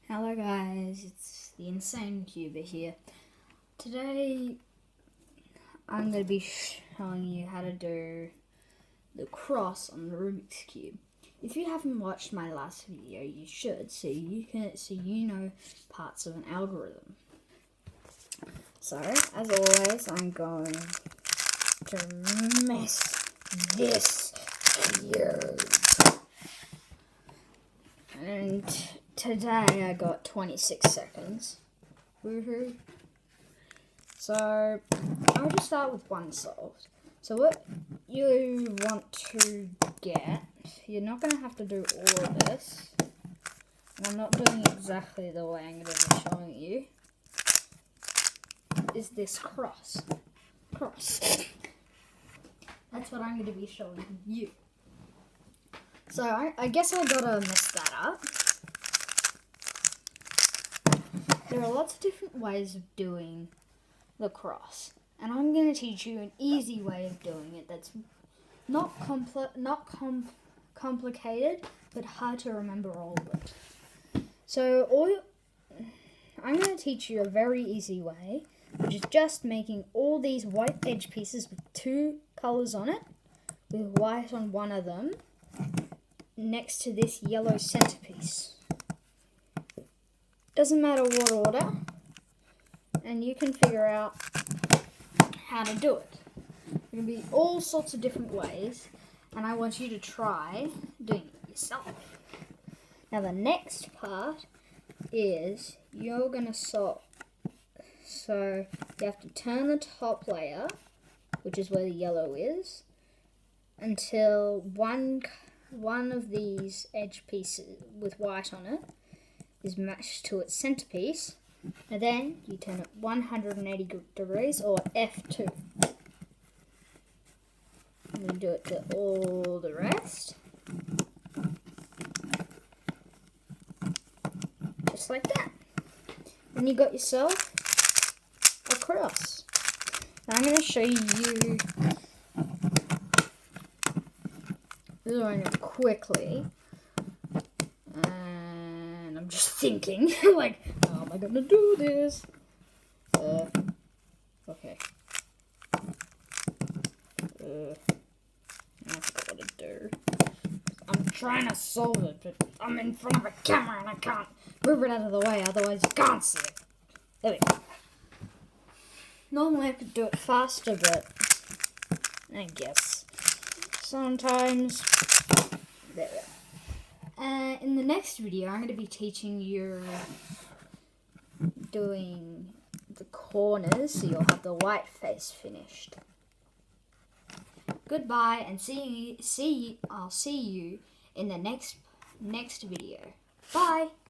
Hello guys, it's the Insane Cuber here. Today I'm going to be showing you how to do the cross on the Rubik's Cube. If you haven't watched my last video, you should, so you know parts of an algorithm. So, as always, I'm going to mess this cube. And today I got 26 seconds. Woohoo. So I'll just start with one solved. So what you want to get, you're not going to have to do all of this. And I'm not doing exactly the way I'm going to be showing you. Is this cross. That's what I'm going to be showing you. So I guess I gotta mess that up. There are lots of different ways of doing the cross, and I'm going to teach you an easy way of doing it that's not complicated, but hard to remember all of it. So I'm going to teach you a very easy way, which is just making all these white edge pieces with two colors on it, with white on one of them, next to this yellow centerpiece. Doesn't matter what order, and you can figure out how to do it. There can be all sorts of different ways, and I want you to try doing it yourself. Now the next part is you're going to solve. So you have to turn the top layer, which is where the yellow is, until one of these edge pieces with white on it is matched to its centerpiece, and then you turn it 180 degrees, or F2. And then do it to all the rest. Just like that. And you got yourself a cross. Now I'm going to show you doing it quickly. And I'm just thinking, like, how am I going to do this? Okay. I forgot what to do. I'm trying to solve it, but I'm in front of a camera and I can't move it out of the way, otherwise you can't see it. There we go. Normally I could do it faster, but I guess sometimes. There we go. In the next video, I'm going to be teaching you doing the corners, so you'll have the white face finished. Goodbye, and I'll see you in the next video. Bye.